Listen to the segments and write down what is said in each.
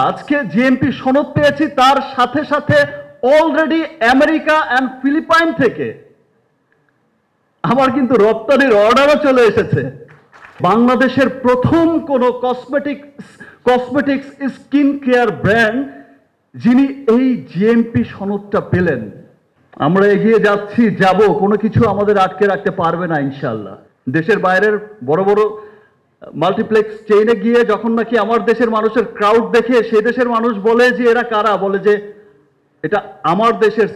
আজকে জিএমপি সনদ পেয়েছি, তার সাথে সাথে অলরেডি আমেরিকা অ্যান্ড ফিলিপাইন থেকে আমার কিন্তু রপ্তানির অর্ডারও চলে এসেছে। বাংলাদেশের প্রথম কোন কসমেটিক্স স্কিন কেয়ার ব্র্যান্ড যিনি এই জিএমপি সনদটা পেলেন। আমরা এগিয়ে যাচ্ছি, যাব, কোনো কিছু আমাদের আটকে রাখতে পারবে না ইনশাআল্লাহ। দেশের বাইরের বড় বড় মাল্টিপ্লেক্স চেইনে গিয়ে যখন নাকি আমার দেশের মানুষের ক্রাউড দেখে সেই দেশের মানুষ বলে যে এরা কারা, বলে যে এটা আমার দেশের,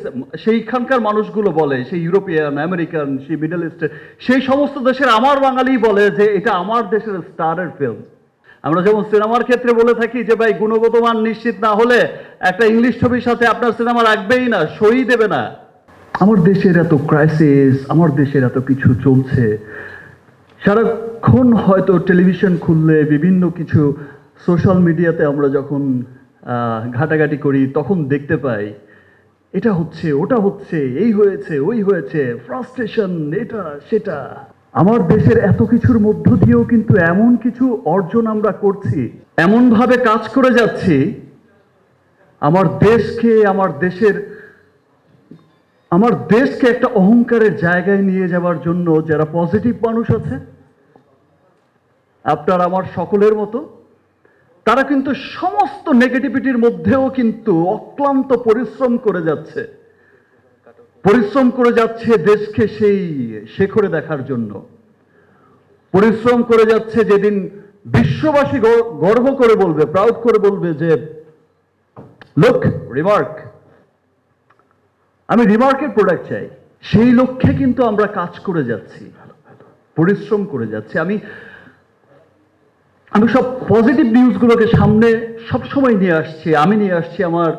সেইখানকার মানুষগুলো বলে, সেই ইউরোপিয়ান, আমেরিকান, সেই মিডল ইস্টের, সেই সমস্ত দেশের আমার বাঙালি বলে যে এটা আমার দেশের স্টারের ফিল্ম। আমরা যেমন সিনেমার ক্ষেত্রে বলে থাকি যে ভাই গুণগত মান নিশ্চিত না হলে একটা ইংলিশ ছবির সাথে আপনার সিনেমা রাখবেই না, সই দেবে না। আমার দেশের এত ক্রাইসিস, আমার দেশের এত কিছু চলছে, সারাক্ষণ হয়তো টেলিভিশন খুললে বিভিন্ন কিছু সোশ্যাল মিডিয়াতে আমরা যখন ঘাটাঘাটি করি তখন দেখতে পাই এটা হচ্ছে, ওটা হচ্ছে, এই হয়েছে, ওই হয়েছে, ফ্রাস্ট্রেশন, এটা সেটা। আমার দেশের এত কিছুর মধ্য দিয়েও কিন্তু এমন কিছু অর্জন আমরা করছি, এমনভাবে কাজ করে যাচ্ছি আমার দেশকে একটা অহংকারের জায়গায় নিয়ে যাওয়ার জন্য যারা পজিটিভ মানুষ আছে আপনার আমার সকলের মতো, তারা কিন্তু সমস্ত নেগেটিভিটির মধ্যেও কিন্তু অক্লান্ত পরিশ্রম করে যাচ্ছে দেশকে সেই শেখরে দেখার জন্য। পরিশ্রম করে যাচ্ছে যেদিন বিশ্ববাসী গর্ব করে বলবে, প্রাউড করে বলবে যে লুক, রিমার্ক, আমি রিমার্কের প্রোডাক্ট চাই। সেই লক্ষ্যে কিন্তু আমরা কাজ করে যাচ্ছি, পরিশ্রম করে যাচ্ছি। আমি সব পজিটিভ নিউজগুলোকে সামনে সবসময় নিয়ে আসছি। আমি নিয়ে আসছি আমার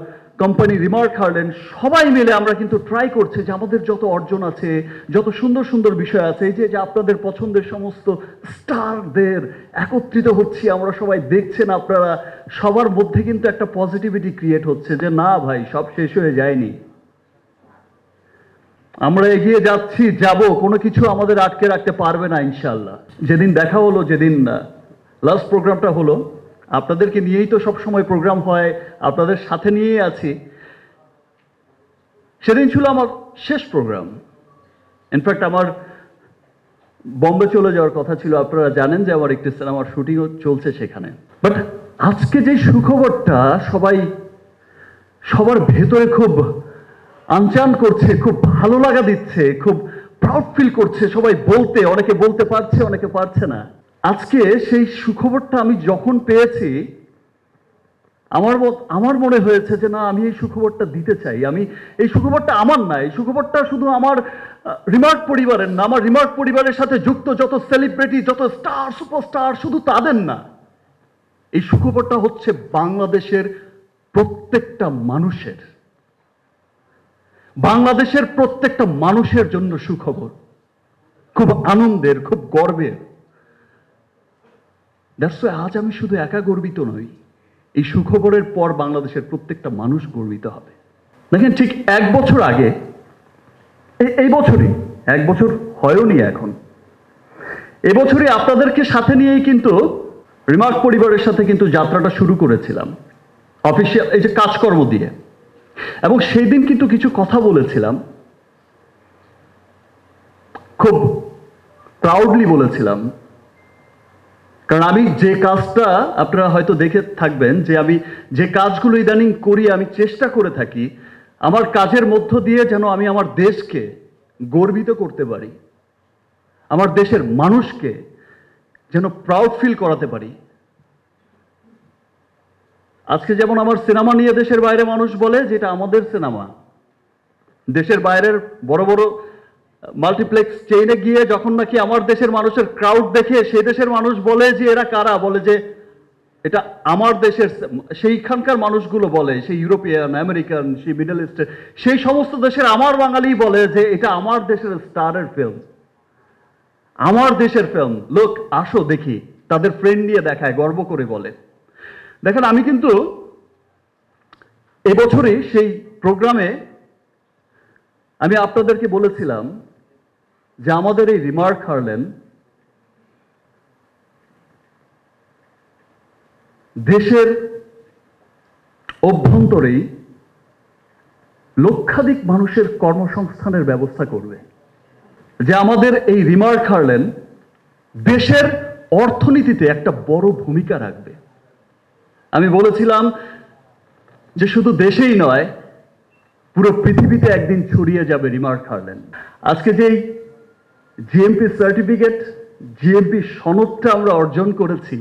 কোম্পানি রিমার্ক হার্লেন, সবাই মিলে আমরা কিন্তু ট্রাই করছি যে আমাদের যত অর্জন আছে, যত সুন্দর সুন্দর বিষয় আছে, এই যে আপনাদের পছন্দের সমস্ত স্টারদের একত্রিত হচ্ছি, আমরা সবাই দেখছেন, আপনারা সবার মধ্যে কিন্তু একটা পজিটিভিটি ক্রিয়েট হচ্ছে যে না ভাই, সব শেষ হয়ে যায়নি, আমরা এগিয়ে যাচ্ছি, যাব, কোনো কিছু আমাদের আটকে রাখতে পারবে না ইনশাআল্লাহ। যেদিন দেখা হলো, যেদিন লাস্ট প্রোগ্রামটা হলো, আপনাদেরকে নিয়েই তো সব সময় প্রোগ্রাম হয়, আপনাদের সাথে নিয়েই আছি। সেদিন ছিল আমার শেষ প্রোগ্রাম। ইনফ্যাক্ট আমার বম্বে চলে যাওয়ার কথা ছিল, আপনারা জানেন যে আমার একটি সিনেমার শুটিংও চলছে সেখানে। বাট আজকে যে সুখবরটা সবার ভেতরে খুব আনচান করছে, খুব ভালো লাগা দিচ্ছে, খুব প্রাউড ফিল করছে সবাই বলতে, অনেকে বলতে পারছে, অনেকে পারছে না। আজকে সেই সুখবরটা আমি যখন পেয়েছি আমার মনে হয়েছে যে না, আমি এই সুখবরটা দিতে চাই। এই সুখবরটা আমার না, এই সুখবরটা শুধু আমার রিমার্ক পরিবারের না, আমার রিমার্ক পরিবারের সাথে যুক্ত যত সেলিব্রিটি, যত স্টার, সুপারস্টার, শুধু তাদের না, এই সুখবরটা হচ্ছে বাংলাদেশের প্রত্যেকটা মানুষের, বাংলাদেশের প্রত্যেকটা মানুষের জন্য সুখবর, খুব আনন্দের, খুব গর্বের। দ্যাটস ওয়াই আজ আমি শুধু একা গর্বিত নই, এই সুখবরের পর বাংলাদেশের প্রত্যেকটা মানুষ গর্বিত হবে। দেখেন, ঠিক 1 বছর আগে, এই বছরই, 1 বছর হয়ওনি এখন, এবছরই আপনাদেরকে সাথে নিয়েই কিন্তু রিমার্ক পরিবারের সাথে কিন্তু যাত্রাটা শুরু করেছিলাম অফিসিয়াল এই যে কাজকর্ম দিয়ে। এবং সেই দিন কিন্তু কিছু কথা বলেছিলাম, খুব প্রাউডলি বলেছিলাম। কারণ আমি যে কাজটা, আপনারা হয়তো দেখে থাকবেন যে আমি যে কাজগুলো ইদানিং করি, আমি চেষ্টা করে থাকি আমার কাজের মধ্য দিয়ে যেন আমি আমার দেশকে গর্বিত করতে পারি, আমার দেশের মানুষকে যেন প্রাউড ফিল করাতে পারি। আজকে যেমন আমার সিনেমা নিয়ে দেশের বাইরে মানুষ বলে যে এটা আমাদের সিনেমা, দেশের বাইরের বড় বড় মাল্টিপ্লেক্স চেইনে গিয়ে যখন নাকি আমার দেশের মানুষের ক্রাউড দেখে সেই দেশের মানুষ বলে যে এরা কারা, বলে যে এটা আমার দেশের, সেইখানকার মানুষগুলো বলে, সেই ইউরোপিয়ান, আমেরিকান, সেই মিডল ইস্টের, সেই সমস্ত দেশের আমার বাঙালি বলে যে এটা আমার দেশের স্টারের ফিল্ম, আমার দেশের ফিল্ম, লোক আসো দেখি, তাদের ফ্রেন্ড নিয়ে দেখায়, গর্ব করে বলে। দেখেন, আমি কিন্তু এবছরই সেই প্রোগ্রামে আমি আপনাদেরকে বলেছিলাম যে আমাদের এই রিমার্ক হার্লেন দেশের অভ্যন্তরেই লক্ষাধিক মানুষের কর্মসংস্থানের ব্যবস্থা করবে, যে আমাদের এই রিমার্ক হারল্যান্ড দেশের অর্থনীতিতে একটা বড় ভূমিকা রাখবে। আমি বলেছিলাম যে শুধু দেশেই নয়, পুরো পৃথিবীতে একদিন ছড়িয়ে যাবে রিমার্ক হারল্যান্ড। আজকে যেই জিএমপি সার্টিফিকেট, জিএমপি সনদটা আমরা অর্জন করেছি,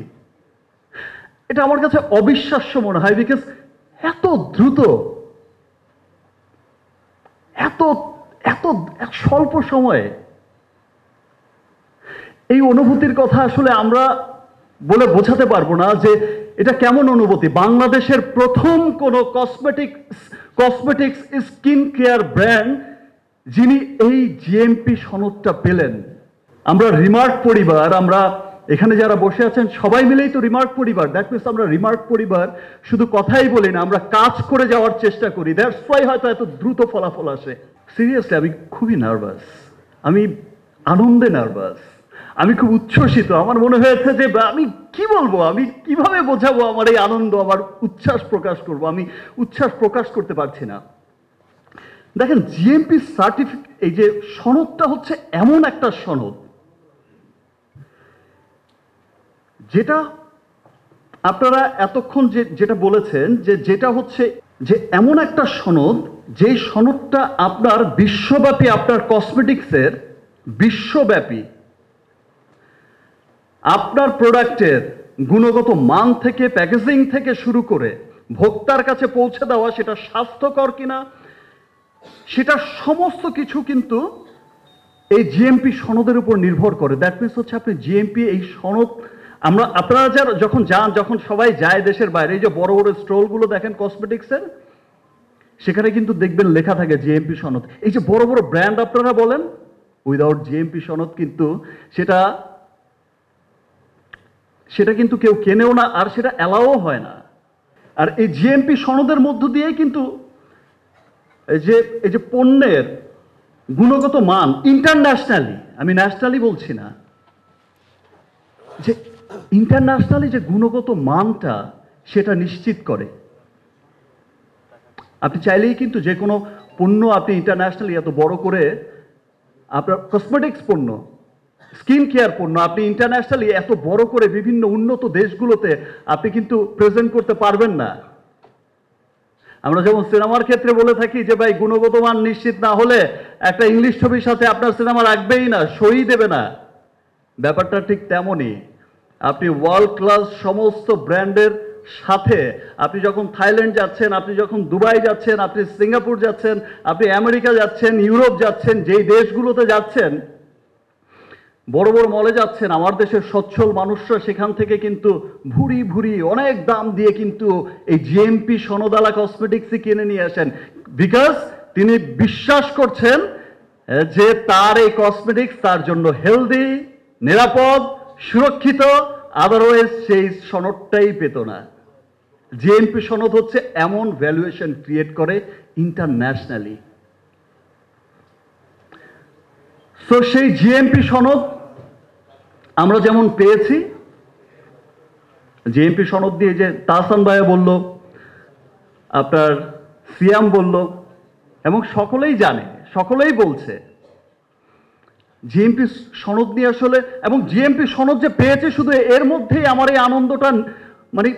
এটা আমার কাছে অবিশ্বাস্য মনে হয়, বিকজ এত দ্রুত, এত এত স্বল্প সময়ে এই অনুভূতির কথা আসলে আমরা বলে বোঝাতে পারবো না যে এটা কেমন অনুভূতি। বাংলাদেশের প্রথম কোন কসমেটিক্স স্কিন কেয়ার ব্র্যান্ড যিনি এই জিএমপি সনদটা পেলেন। আমরা রিমার্ক পরিবার, আমরা এখানে যারা বসে আছেন সবাই মিলেই তো রিমার্ক পরিবার। দ্যাট মিনস আমরা রিমার্ক পরিবার শুধু কথাই বলি না, আমরা কাজ করে যাওয়ার চেষ্টা করি। দ্যাটস ওয়াই হয়তো এত দ্রুত ফলাফল আসে। সিরিয়াসলি আমি খুবই নার্ভাস, আমি আনন্দে নার্ভাস, আমি খুব উচ্ছ্বসিত। আমার মনে হয়েছে যে আমি কি বলবো, আমি কিভাবে বোঝাবো আমার এই আনন্দ, আমার উচ্ছ্বাস প্রকাশ করব, আমি উচ্ছ্বাস প্রকাশ করতে পারছি না। দেখেন, জিএমপি সার্টিফিকেট, এই যে সনদটা হচ্ছে এমন একটা সনদ যেটা আপনারা এতক্ষণ যেটা বলেছেন, যে যেটা হচ্ছে যে এমন একটা সনদ, যে সনদটা আপনার বিশ্বব্যাপী, আপনার কসমেটিক্সের বিশ্বব্যাপী আপনার প্রোডাক্টের গুণগত মান থেকে, প্যাকেজিং থেকে শুরু করে ভোক্তার কাছে পৌঁছে দেওয়া, সেটা স্বাস্থ্যকর কিনা, সেটা সমস্ত কিছু কিন্তু এই জিএমপি সনদের উপর নির্ভর করে। দ্যাট মিনস হচ্ছে আপনি জিএমপি এই সনদ, আপনারা যখন যান, যখন সবাই যায় দেশের বাইরে, এই যে বড় বড় স্টলগুলো দেখেন কসমেটিক্সের, সেখানে কিন্তু দেখবেন লেখা থাকে জিএমপি সনদ। এই যে বড় বড় ব্র্যান্ড আপনারা বলেন, উইদাউট জিএমপি সনদ কিন্তু সেটা কিন্তু কেউ কেনেও না, আর সেটা অ্যালাও হয় না। আর এই জিএমপি সনদের মধ্য দিয়ে কিন্তু এই যে পণ্যের গুণগত মান ইন্টারন্যাশনালি, আমি ন্যাশনালি বলছি না, যে ইন্টারন্যাশনালি যে গুণগত মানটা সেটা নিশ্চিত করে। আপনি চাইলেই কিন্তু যে কোনো পণ্য আপনি ইন্টারন্যাশনালি এত বড় করে, আপনার কসমেটিক্স পণ্য, স্কিন কেয়ার পণ্য আপনি ইন্টারন্যাশনালি এত বড় করে বিভিন্ন উন্নত দেশগুলোতে আপনি কিন্তু প্রেজেন্ট করতে পারবেন না। আমরা যেমন সিনেমার ক্ষেত্রে বলে থাকি যে ভাই, গুণগত মান নিশ্চিত না হলে একটা ইংলিশ ছবির সাথে আপনার সিনেমা রাখবেই না, সই দেবে না। ব্যাপারটা ঠিক তেমনই। আপনি ওয়ার্ল্ড ক্লাস সমস্ত ব্র্যান্ডের সাথে আপনি যখন থাইল্যান্ড যাচ্ছেন, আপনি যখন দুবাই যাচ্ছেন, আপনি সিঙ্গাপুর যাচ্ছেন, আপনি আমেরিকা যাচ্ছেন, ইউরোপ যাচ্ছেন, যেই দেশগুলোতে যাচ্ছেন, বড় বড় মলে যাচ্ছেন, আমার দেশের সচ্ছল মানুষরা সেখান থেকে কিন্তু ভুরি ভুরি অনেক দাম দিয়ে কিন্তু এই জিএমপি সনদালা কসমেটিক্সই কিনে নিয়ে আসেন, বিকজ তিনি বিশ্বাস করছেন যে তার এই কসমেটিক্স তার জন্য হেলদি, নিরাপদ, সুরক্ষিত। আদারওয়াইজ সেই সনদটাই পেত না। জিএমপি সনদ হচ্ছে এমন ভ্যালুয়েশন ক্রিয়েট করে ইন্টারন্যাশনালি। তো সেই জিএমপি সনদ আমরা যেমন পেয়েছি, জিএমপি সনদ দিয়ে যে তাহসান ভাইয়া বলল, আপনার সিয়াম বলল, এবং সকলেই জানে, সকলেই বলছে জিএমপি সনদ নিয়ে আসলে, এবং জিএমপি সনদ যে পেয়েছে, শুধু এর মধ্যেই আমার এই আনন্দটা মানে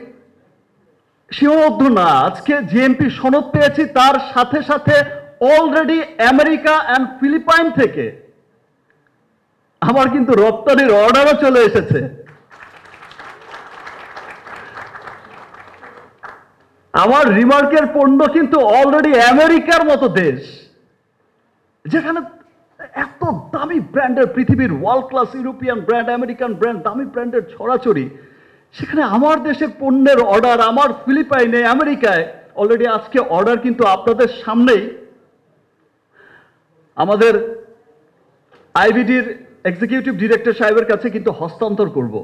সীমাবদ্ধ না। আজকে জিএমপি সনদ পেয়েছি, তার সাথে সাথে অলরেডি আমেরিকা অ্যান্ড ফিলিপাইন থেকে আমার কিন্তু রপ্তানির অর্ডারও চলে এসেছে। আমার রিমার্কের পণ্য কিন্তু অলরেডি আমেরিকার মতো দেশ, যেখানে এত দামি ব্র্যান্ডের, পৃথিবীর world class European brand, American brand, দামি ব্র্যান্ডের ছড়াছড়ি, সেখানে আমার দেশের পণ্যের অর্ডার, আমার ফিলিপাইনে, আমেরিকায় অলরেডি আজকে অর্ডার কিন্তু আপনাদের সামনেই আমাদের আইবিডির এক্সিকিউটিভ ডিরেক্টর সাহেবের কাছে কিন্তু হস্তান্তর করব।